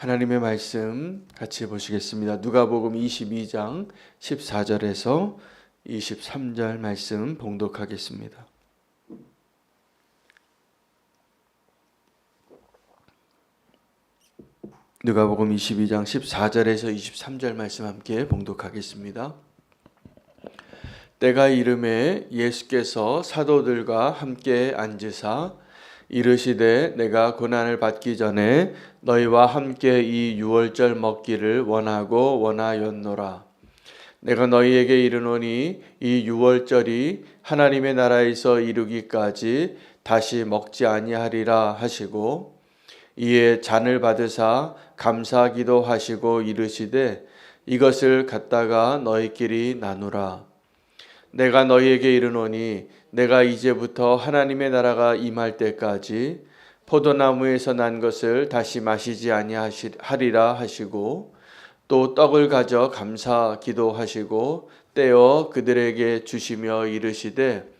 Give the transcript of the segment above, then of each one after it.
하나님의 말씀 같이 보시겠습니다. 누가복음 22장 14절에서 23절 말씀 봉독하겠습니다. 누가복음 22장 14절에서 23절 말씀 함께 봉독하겠습니다. 때가 이르매 예수께서 사도들과 함께 앉으사 이르시되 내가 고난을 받기 전에 너희와 함께 이 유월절 먹기를 원하고 원하였노라. 내가 너희에게 이르노니 이 유월절이 하나님의 나라에서 이루기까지 다시 먹지 아니하리라 하시고 이에 잔을 받으사 감사기도 하시고 이르시되 이것을 갖다가 너희끼리 나누라. 내가 너희에게 이르노니 내가 이제부터 하나님의 나라가 임할 때까지 포도나무에서 난 것을 다시 마시지 아니하리라 하시고 또 떡을 가져 감사 기도하시고 떼어 그들에게 주시며 이르시되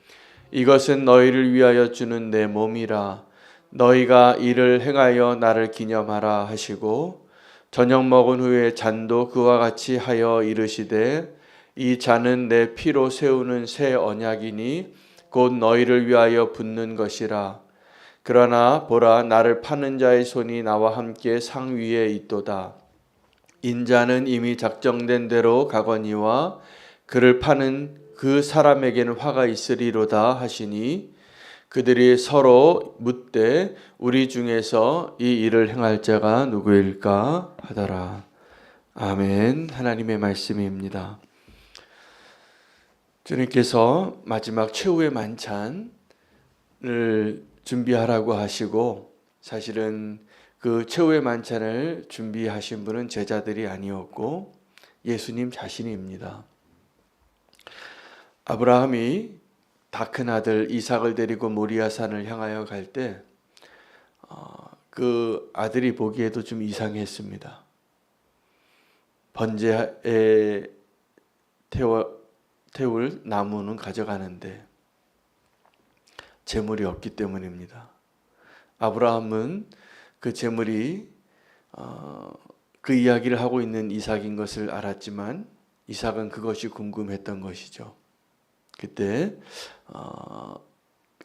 이것은 너희를 위하여 주는 내 몸이라. 너희가 이를 행하여 나를 기념하라 하시고 저녁 먹은 후에 잔도 그와 같이 하여 이르시되 이 잔은 내 피로 세우는 새 언약이니 곧 너희를 위하여 붓는 것이라. 그러나 보라 나를 파는 자의 손이 나와 함께 상 위에 있도다. 인자는 이미 작정된 대로 가거니와 그를 파는 그 사람에게는 화가 있으리로다 하시니 그들이 서로 묻되 우리 중에서 이 일을 행할 자가 누구일까 하더라. 아멘. 하나님의 말씀입니다. 주님께서 마지막 최후의 만찬을 준비하라고 하시고 사실은 그 최후의 만찬을 준비하신 분은 제자들이 아니었고 예수님 자신입니다. 아브라함이 다 큰 아들 이삭을 데리고 모리아산을 향하여 갈 때 그 아들이 보기에도 좀 이상했습니다. 번제에 태울 나무는 가져가는데 재물이 없기 때문입니다. 아브라함은 그 재물이 그 이야기를 하고 있는 이삭인 것을 알았지만 이삭은 그것이 궁금했던 것이죠. 그때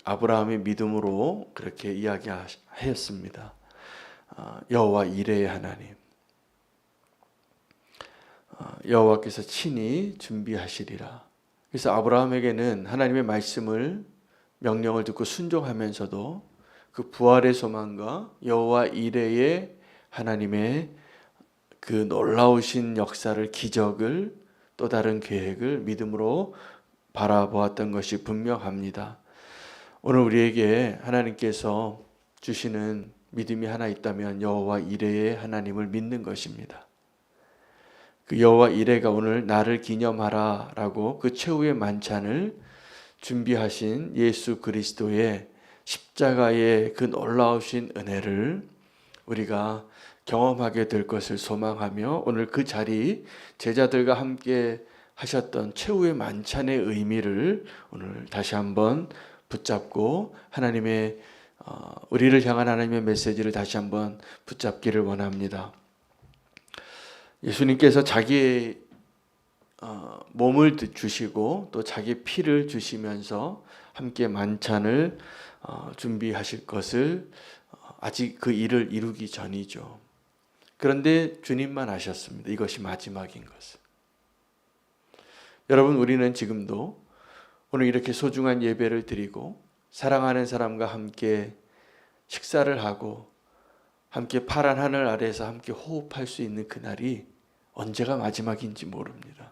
아브라함이 믿음으로 그렇게 이야기하였습니다. 여호와 이레의 하나님, 여호와께서 친히 준비하시리라. 그래서 아브라함에게는 하나님의 말씀을 명령을 듣고 순종하면서도 그 부활의 소망과 여호와 이레의 하나님의 그 놀라우신 역사를 기적을 또 다른 계획을 믿음으로 바라보았던 것이 분명합니다. 오늘 우리에게 하나님께서 주시는 믿음이 하나 있다면 여호와 이레의 하나님을 믿는 것입니다. 그 여호와 이레가 오늘 나를 기념하라 라고 그 최후의 만찬을 준비하신 예수 그리스도의 십자가의 그 놀라우신 은혜를 우리가 경험하게 될 것을 소망하며 오늘 그 자리 제자들과 함께 하셨던 최후의 만찬의 의미를 오늘 다시 한번 붙잡고 하나님의 우리를 향한 하나님의 메시지를 다시 한번 붙잡기를 원합니다. 예수님께서 자기의 몸을 주시고 또 자기 피를 주시면서 함께 만찬을 준비하실 것을 아직 그 일을 이루기 전이죠. 그런데 주님만 아셨습니다. 이것이 마지막인 것을. 여러분, 우리는 지금도 오늘 이렇게 소중한 예배를 드리고 사랑하는 사람과 함께 식사를 하고 함께 파란 하늘 아래에서 함께 호흡할 수 있는 그날이 언제가 마지막인지 모릅니다.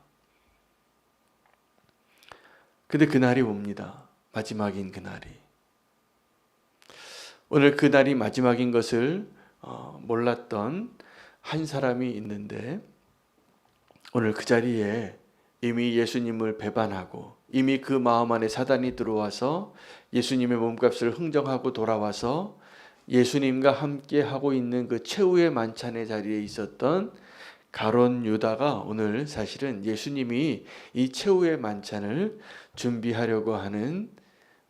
근데 그날이 옵니다. 마지막인 그날이. 오늘 그날이 마지막인 것을 몰랐던 한 사람이 있는데 오늘 그 자리에 이미 예수님을 배반하고 이미 그 마음 안에 사단이 들어와서 예수님의 몸값을 흥정하고 돌아와서 예수님과 함께 하고 있는 그 최후의 만찬의 자리에 있었던 가룟 유다가 오늘 사실은 예수님이 이 최후의 만찬을 준비하려고 하는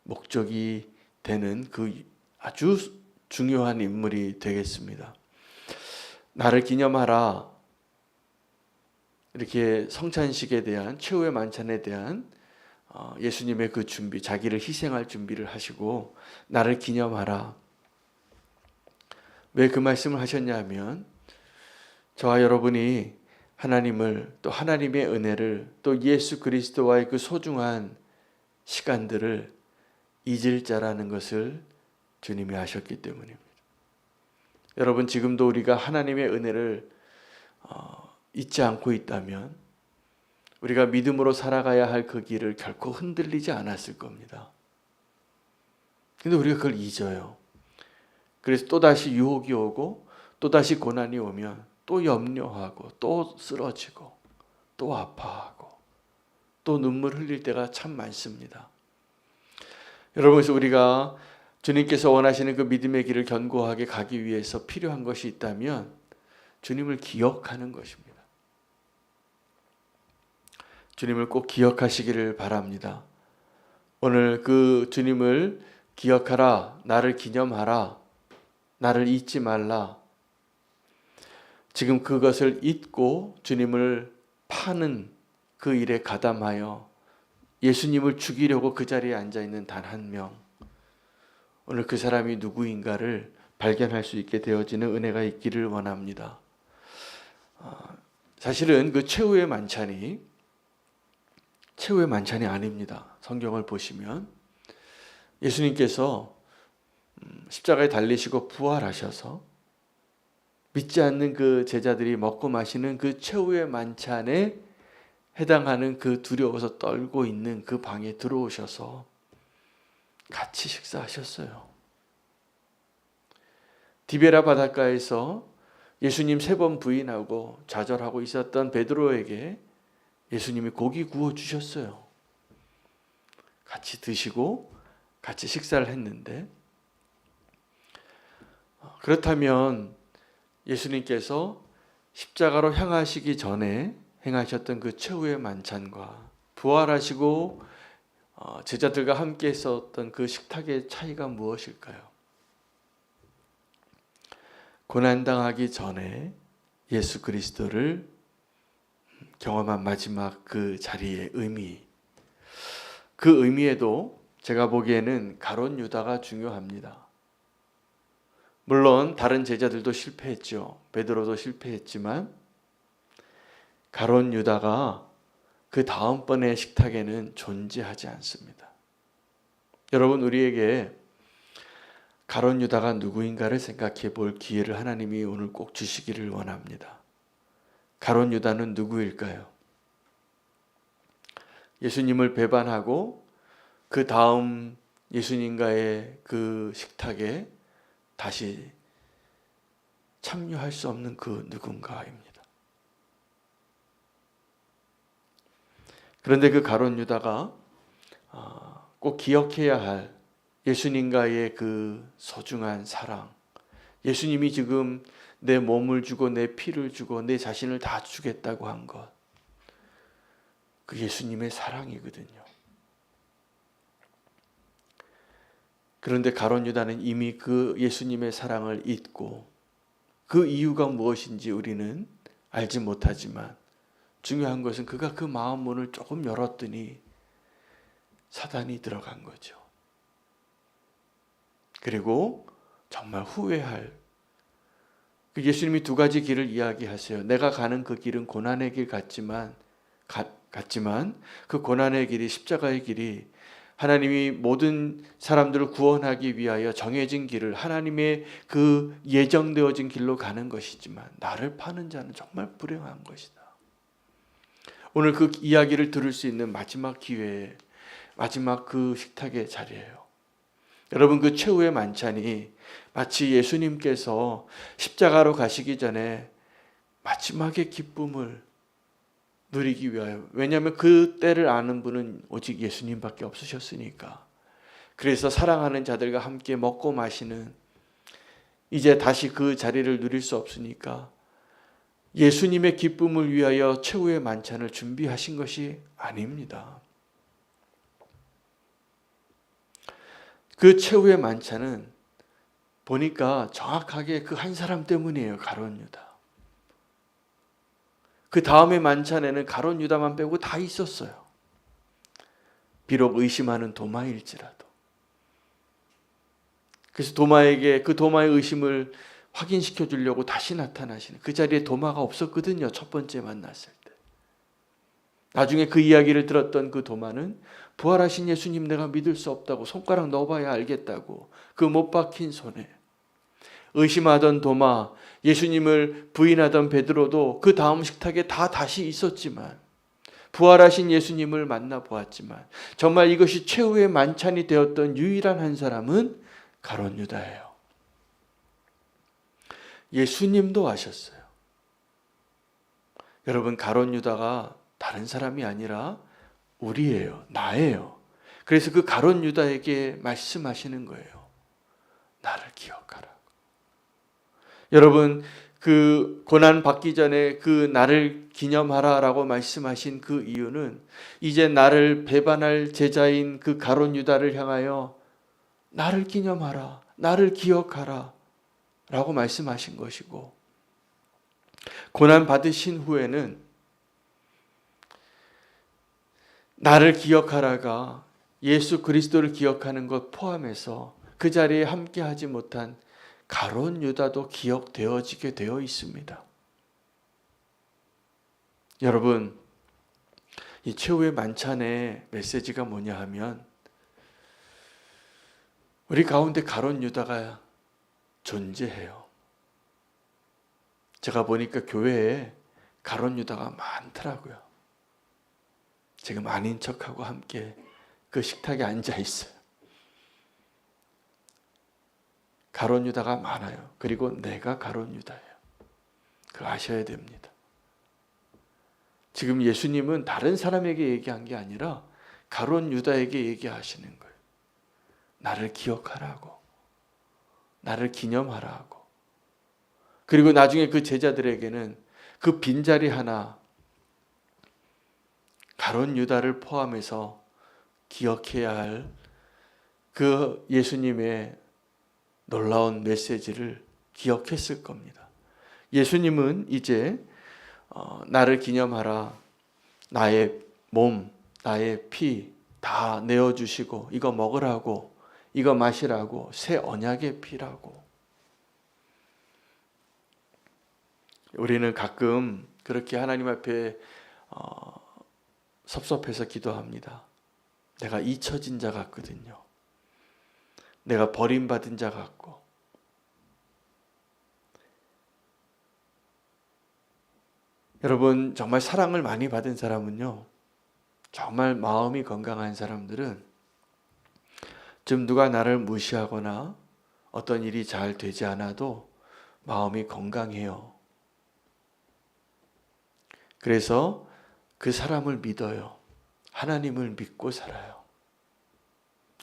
목적이 되는 그 아주 중요한 인물이 되겠습니다. 나를 기념하라. 이렇게 성찬식에 대한 최후의 만찬에 대한 예수님의 그 준비, 자기를 희생할 준비를 하시고 나를 기념하라. 왜 그 말씀을 하셨냐 하면 저와 여러분이 하나님을 또 하나님의 은혜를 또 예수 그리스도와의 그 소중한 시간들을 잊을 자라는 것을 주님이 아셨기 때문입니다. 여러분 지금도 우리가 하나님의 은혜를 잊지 않고 있다면 우리가 믿음으로 살아가야 할 그 길을 결코 흔들리지 않았을 겁니다. 근데 우리가 그걸 잊어요. 그래서 또다시 유혹이 오고 또다시 고난이 오면 또 염려하고 또 쓰러지고 또 아파하고 또 눈물 흘릴 때가 참 많습니다. 여러분, 그래서 우리가 주님께서 원하시는 그 믿음의 길을 견고하게 가기 위해서 필요한 것이 있다면 주님을 기억하는 것입니다. 주님을 꼭 기억하시기를 바랍니다. 오늘 그 주님을 기억하라, 나를 기념하라, 나를 잊지 말라. 지금 그것을 잊고 주님을 파는 그 일에 가담하여 예수님을 죽이려고 그 자리에 앉아있는 단 한 명, 오늘 그 사람이 누구인가를 발견할 수 있게 되어지는 은혜가 있기를 원합니다. 사실은 그 최후의 만찬이 아닙니다. 성경을 보시면 예수님께서 십자가에 달리시고 부활하셔서 믿지 않는 그 제자들이 먹고 마시는 그 최후의 만찬에 해당하는 그 두려워서 떨고 있는 그 방에 들어오셔서 같이 식사하셨어요. 디베라 바닷가에서 예수님 3번 부인하고 좌절하고 있었던 베드로에게 예수님이 고기 구워 주셨어요. 같이 드시고 같이 식사를 했는데, 그렇다면 예수님께서 십자가로 향하시기 전에 행하셨던 그 최후의 만찬과 부활하시고 제자들과 함께 있었던 그 식탁의 차이가 무엇일까요? 고난당하기 전에 예수 그리스도를 경험한 마지막 그 자리의 의미, 그 의미에도 제가 보기에는 가룟 유다가 중요합니다. 물론 다른 제자들도 실패했죠. 베드로도 실패했지만 가룟 유다가 그 다음번의 식탁에는 존재하지 않습니다. 여러분, 우리에게 가룟 유다가 누구인가를 생각해 볼 기회를 하나님이 오늘 꼭 주시기를 원합니다. 가룟 유다는 누구일까요? 예수님을 배반하고 그 다음 예수님과의 그 식탁에 다시 참여할 수 없는 그 누군가입니다. 그런데 그 가룟 유다가 꼭 기억해야 할 예수님과의 그 소중한 사랑, 예수님이 지금 내 몸을 주고 내 피를 주고 내 자신을 다 주겠다고 한 것, 그 예수님의 사랑이거든요. 그런데 가룟 유다는 이미 그 예수님의 사랑을 잊고 그 이유가 무엇인지 우리는 알지 못하지만 중요한 것은 그가 그 마음 문을 조금 열었더니 사단이 들어간 거죠. 그리고 정말 후회할, 예수님이 2가지 길을 이야기하세요. 내가 가는 그 길은 고난의 길 같지만 그 고난의 길이, 십자가의 길이 하나님이 모든 사람들을 구원하기 위하여 정해진 길을, 하나님의 그 예정되어진 길로 가는 것이지만 나를 파는 자는 정말 불행한 것이다. 오늘 그 이야기를 들을 수 있는 마지막 기회에, 마지막 그 식탁의 자리예요. 여러분, 그 최후의 만찬이 마치 예수님께서 십자가로 가시기 전에 마지막의 기쁨을 누리기 위하여, 왜냐하면 그 때를 아는 분은 오직 예수님밖에 없으셨으니까. 그래서 사랑하는 자들과 함께 먹고 마시는, 이제 다시 그 자리를 누릴 수 없으니까 예수님의 기쁨을 위하여 최후의 만찬을 준비하신 것이 아닙니다. 그 최후의 만찬은 보니까 정확하게 그 한 사람 때문이에요. 가룟 유다. 그 다음의 만찬에는 가룟 유다만 빼고 다 있었어요. 비록 의심하는 도마일지라도. 그래서 그 도마의 의심을 확인시켜 주려고 다시 나타나시는, 그 자리에 도마가 없었거든요. 첫 번째 만났을 때. 나중에 그 이야기를 들었던 그 도마는 부활하신 예수님 내가 믿을 수 없다고, 손가락 넣어봐야 알겠다고, 그 못 박힌 손에. 의심하던 도마, 예수님을 부인하던 베드로도 그 다음 식탁에 다 다시 있었지만, 부활하신 예수님을 만나보았지만 정말 이것이 최후의 만찬이 되었던 유일한 한 사람은 가룟 유다예요. 예수님도 아셨어요. 여러분, 가룟 유다가 다른 사람이 아니라 우리예요. 나예요. 그래서 그 가룟 유다에게 말씀하시는 거예요. 나를 기억하라. 여러분, 그 고난 받기 전에 그 나를 기념하라라고 말씀하신 그 이유는 이제 나를 배반할 제자인 그 가룟 유다를 향하여 나를 기념하라, 나를 기억하라 라고 말씀하신 것이고, 고난 받으신 후에는 나를 기억하라가 예수 그리스도를 기억하는 것 포함해서 그 자리에 함께하지 못한 가룟 유다도 기억되어지게 되어 있습니다. 여러분, 이 최후의 만찬의 메시지가 뭐냐 하면 우리 가운데 가룟 유다가 존재해요. 제가 보니까 교회에 가룟 유다가 많더라고요. 지금 아닌 척하고 함께 그 식탁에 앉아 있어요. 가룟 유다가 많아요. 그리고 내가 가룟 유다예요. 그거 아셔야 됩니다. 지금 예수님은 다른 사람에게 얘기한 게 아니라 가룟 유다에게 얘기하시는 거예요. 나를 기억하라고, 나를 기념하라고. 그리고 나중에 그 제자들에게는 그 빈자리 하나, 가룟 유다를 포함해서 기억해야 할 그 예수님의 놀라운 메시지를 기억했을 겁니다. 예수님은 이제 나를 기념하라, 나의 몸, 나의 피 다 내어주시고 이거 먹으라고, 이거 마시라고, 새 언약의 피라고. 우리는 가끔 그렇게 하나님 앞에 섭섭해서 기도합니다. 내가 잊혀진 자 같거든요. 내가 버림받은 자 같고. 여러분, 정말 사랑을 많이 받은 사람은요, 정말 마음이 건강한 사람들은 좀 누가 나를 무시하거나 어떤 일이 잘 되지 않아도 마음이 건강해요. 그래서 그 사람을 믿어요. 하나님을 믿고 살아요.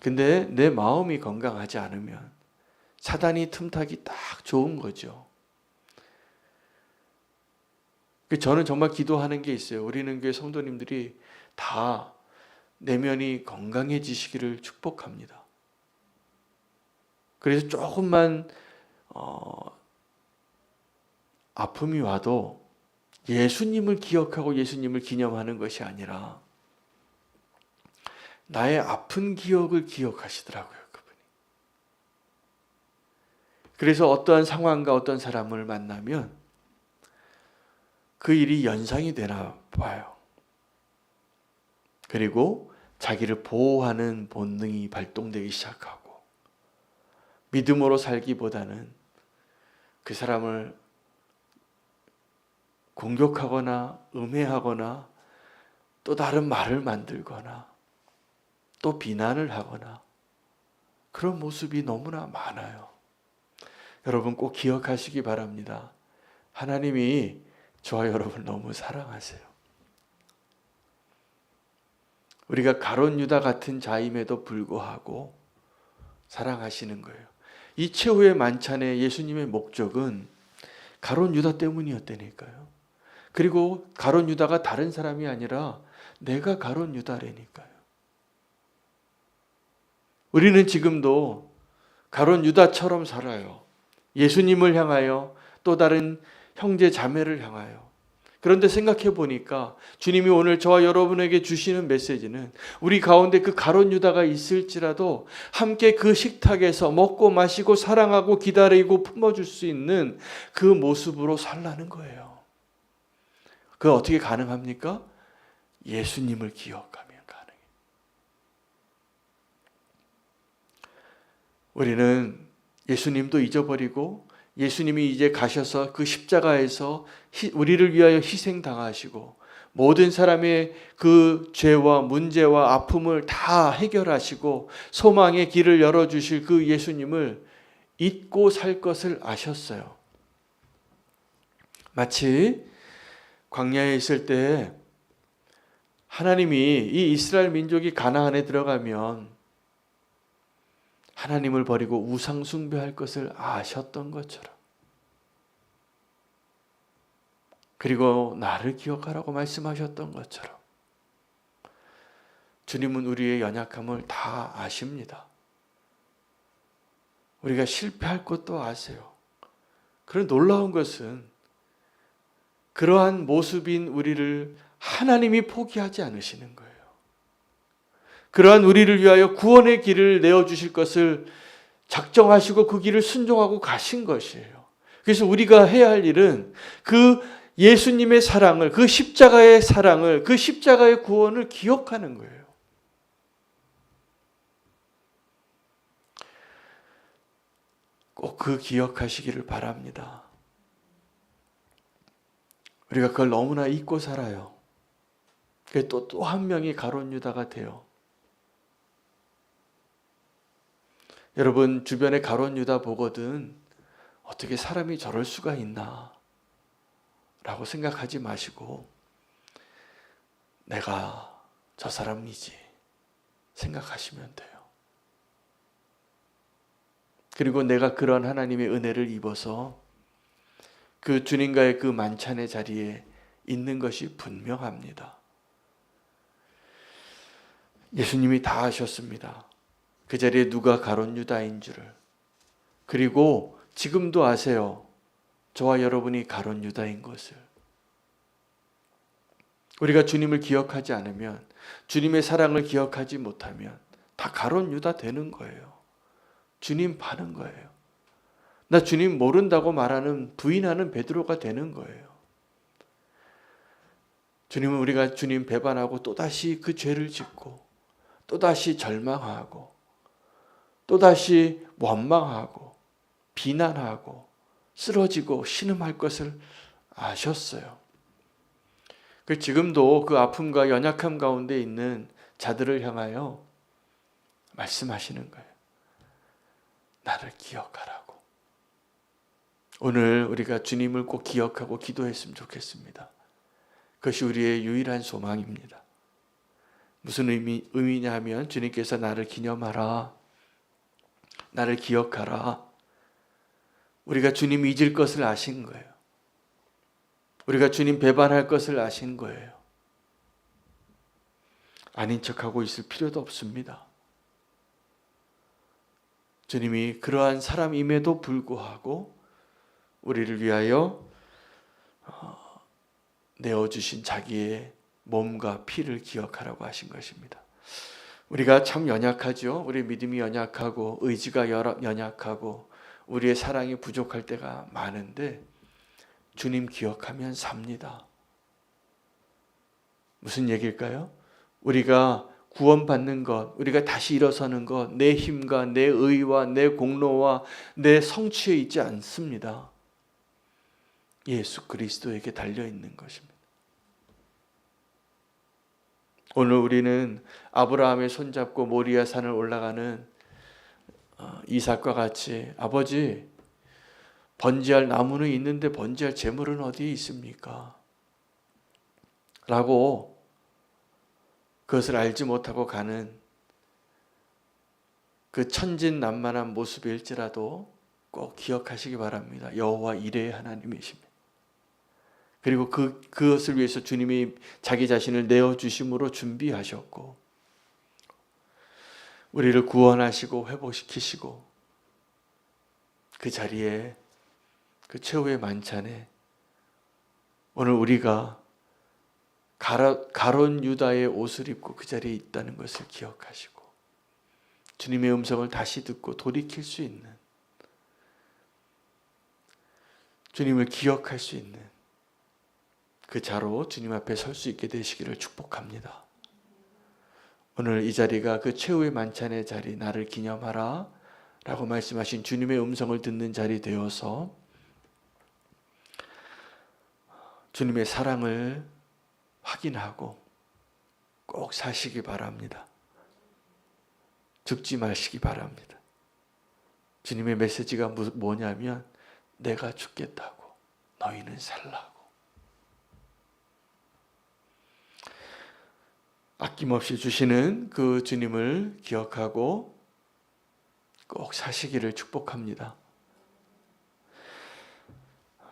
근데 내 마음이 건강하지 않으면 사단이 틈타기 딱 좋은 거죠. 저는 정말 기도하는 게 있어요. 우리는 교회 성도님들이 다 내면이 건강해지시기를 축복합니다. 그래서 조금만 아픔이 와도 예수님을 기억하고 예수님을 기념하는 것이 아니라 나의 아픈 기억을 기억하시더라고요, 그분이. 그래서 어떠한 상황과 어떤 사람을 만나면 그 일이 연상이 되나 봐요. 그리고 자기를 보호하는 본능이 발동되기 시작하고, 믿음으로 살기보다는 그 사람을 공격하거나 음해하거나 또 다른 말을 만들거나 또 비난을 하거나 그런 모습이 너무나 많아요. 여러분 꼭 기억하시기 바랍니다. 하나님이 저와 여러분을 너무 사랑하세요. 우리가 가룟 유다 같은 자임에도 불구하고 사랑하시는 거예요. 이 최후의 만찬의 예수님의 목적은 가룟 유다 때문이었다니까요. 그리고 가룟 유다가 다른 사람이 아니라 내가 가룟 유다라니까요. 우리는 지금도 가룟 유다처럼 살아요. 예수님을 향하여, 또 다른 형제 자매를 향하여, 그런데 생각해 보니까 주님이 오늘 저와 여러분에게 주시는 메시지는 우리 가운데 그 가룟 유다가 있을지라도 함께 그 식탁에서 먹고 마시고 사랑하고 기다리고 품어줄 수 있는 그 모습으로 살라는 거예요. 그거 어떻게 가능합니까? 예수님을 기억하면 가능해요. 우리는 예수님도 잊어버리고 예수님이 이제 가셔서 그 십자가에서 우리를 위하여 희생당하시고 모든 사람의 그 죄와 문제와 아픔을 다 해결하시고 소망의 길을 열어주실 그 예수님을 잊고 살 것을 아셨어요. 마치 광야에 있을 때 하나님이 이 이스라엘 민족이 가나안에 들어가면 하나님을 버리고 우상 숭배할 것을 아셨던 것처럼, 그리고 나를 기억하라고 말씀하셨던 것처럼 주님은 우리의 연약함을 다 아십니다. 우리가 실패할 것도 아세요. 그런 놀라운 것은 그러한 모습인 우리를 하나님이 포기하지 않으시는 거예요. 그러한 우리를 위하여 구원의 길을 내어주실 것을 작정하시고 그 길을 순종하고 가신 것이에요. 그래서 우리가 해야 할 일은 그 예수님의 사랑을, 그 십자가의 사랑을, 그 십자가의 구원을 기억하는 거예요. 꼭 그 기억하시기를 바랍니다. 우리가 그걸 너무나 잊고 살아요. 또 한 명이 가룟 유다가 돼요. 여러분 주변에 가룟 유다 보거든 어떻게 사람이 저럴 수가 있나 라고 생각하지 마시고 내가 저 사람이지 생각하시면 돼요. 그리고 내가 그런 하나님의 은혜를 입어서 그 주님과의 그 만찬의 자리에 있는 것이 분명합니다. 예수님이 다 아셨습니다. 그 자리에 누가 가룟 유다인 줄을. 그리고 지금도 아세요. 저와 여러분이 가룟 유다인 것을. 우리가 주님을 기억하지 않으면, 주님의 사랑을 기억하지 못하면 다 가룟 유다 되는 거예요. 주님 파는 거예요. 나 주님 모른다고 말하는, 부인하는 베드로가 되는 거예요. 주님은 우리가 주님 배반하고 또다시 그 죄를 짓고 또다시 절망하고 또다시 원망하고 비난하고 쓰러지고 신음할 것을 아셨어요. 지금도 그 아픔과 연약함 가운데 있는 자들을 향하여 말씀하시는 거예요. 나를 기억하라고. 오늘 우리가 주님을 꼭 기억하고 기도했으면 좋겠습니다. 그것이 우리의 유일한 소망입니다. 무슨 의미냐 하면 주님께서 나를 기념하라. 나를 기억하라. 우리가 주님 잊을 것을 아신 거예요. 우리가 주님 배반할 것을 아신 거예요. 아닌 척하고 있을 필요도 없습니다. 주님이 그러한 사람임에도 불구하고 우리를 위하여 내어주신 자기의 몸과 피를 기억하라고 하신 것입니다. 우리가 참 연약하죠. 우리 믿음이 연약하고 의지가 연약하고 우리의 사랑이 부족할 때가 많은데 주님 기억하면 삽니다. 무슨 얘기일까요? 우리가 구원받는 것, 우리가 다시 일어서는 것, 내 힘과 내 의와 내 공로와 내 성취에 있지 않습니다. 예수 그리스도에게 달려있는 것입니다. 오늘 우리는 아브라함의 손잡고 모리아 산을 올라가는 이삭과 같이 아버지 번제할 나무는 있는데 번제할 제물은 어디에 있습니까? 라고 그것을 알지 못하고 가는 그 천진난만한 모습일지라도 꼭 기억하시기 바랍니다. 여호와 이레의 하나님이십니다. 그리고 그것을 위해서 주님이 자기 자신을 내어주심으로 준비하셨고 우리를 구원하시고 회복시키시고 그 자리에 그 최후의 만찬에 오늘 우리가 가론 유다의 옷을 입고 그 자리에 있다는 것을 기억하시고 주님의 음성을 다시 듣고 돌이킬 수 있는, 주님을 기억할 수 있는 그 자로 주님 앞에 설 수 있게 되시기를 축복합니다. 오늘 이 자리가 그 최후의 만찬의 자리, 나를 기념하라 라고 말씀하신 주님의 음성을 듣는 자리 되어서 주님의 사랑을 확인하고 꼭 사시기 바랍니다. 죽지 마시기 바랍니다. 주님의 메시지가 뭐냐면 내가 죽겠다고, 너희는 살라고. 아낌없이 주시는 그 주님을 기억하고 꼭 사시기를 축복합니다.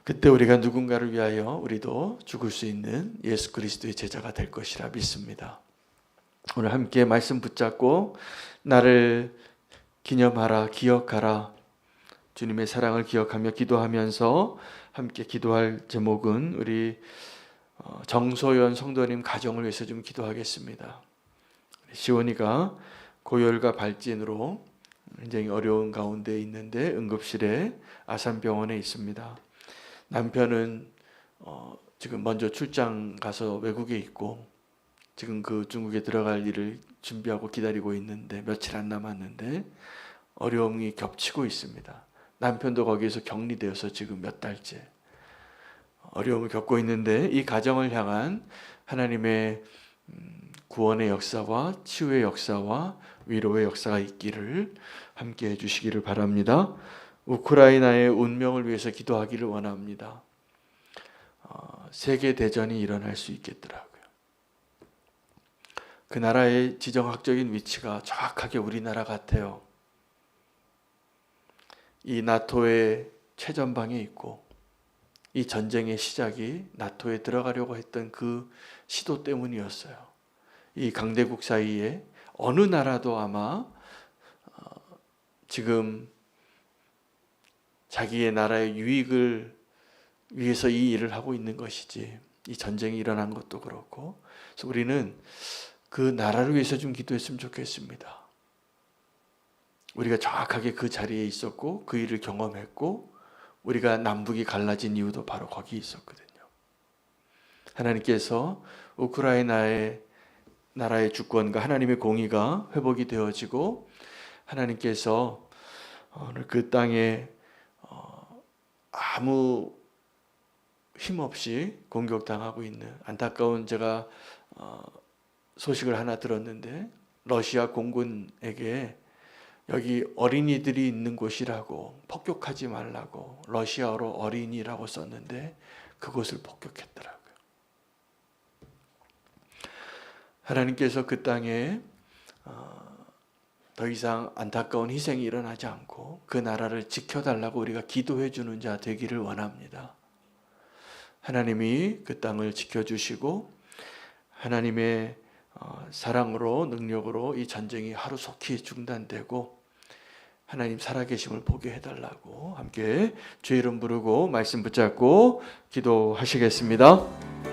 그때 우리가 누군가를 위하여 우리도 죽을 수 있는 예수 그리스도의 제자가 될 것이라 믿습니다. 오늘 함께 말씀 붙잡고 나를 기념하라, 기억하라, 주님의 사랑을 기억하며 기도하면서 함께 기도할 제목은 우리 정소연 성도님 가정을 위해서 좀 기도하겠습니다. 시원이가 고열과 발진으로 굉장히 어려운 가운데 있는데 응급실에 아산병원에 있습니다. 남편은 지금 먼저 출장 가서 외국에 있고 지금 그 중국에 들어갈 일을 준비하고 기다리고 있는데 며칠 안 남았는데 어려움이 겹치고 있습니다. 남편도 거기에서 격리되어서 지금 몇 달째 어려움을 겪고 있는데 이 가정을 향한 하나님의 구원의 역사와 치유의 역사와 위로의 역사가 있기를 함께 해주시기를 바랍니다. 우크라이나의 운명을 위해서 기도하기를 원합니다. 세계 대전이 일어날 수 있겠더라고요. 그 나라의 지정학적인 위치가 정확하게 우리나라 같아요. 이 나토의 최전방에 있고 이 전쟁의 시작이 나토에 들어가려고 했던 그 시도 때문이었어요. 이 강대국 사이에 어느 나라도 아마 지금 자기의 나라의 유익을 위해서 이 일을 하고 있는 것이지, 이 전쟁이 일어난 것도 그렇고, 그래서 우리는 그 나라를 위해서 좀 기도했으면 좋겠습니다. 우리가 정확하게 그 자리에 있었고 그 일을 경험했고 우리가 남북이 갈라진 이유도 바로 거기 있었거든요. 하나님께서 우크라이나의 나라의 주권과 하나님의 공의가 회복이 되어지고 하나님께서 오늘 그 땅에 아무 힘없이 공격당하고 있는 안타까운 제가 소식을 하나 들었는데 러시아 공군에게 여기 어린이들이 있는 곳이라고 폭격하지 말라고 러시아어로 어린이라고 썼는데 그곳을 폭격했더라고요. 하나님께서 그 땅에 더 이상 안타까운 희생이 일어나지 않고 그 나라를 지켜달라고 우리가 기도해 주는 자 되기를 원합니다. 하나님이 그 땅을 지켜주시고 하나님의 사랑으로 능력으로 이 전쟁이 하루속히 중단되고 하나님 살아계심을 보게 해달라고 함께 주의 이름 부르고 말씀 붙잡고 기도하시겠습니다.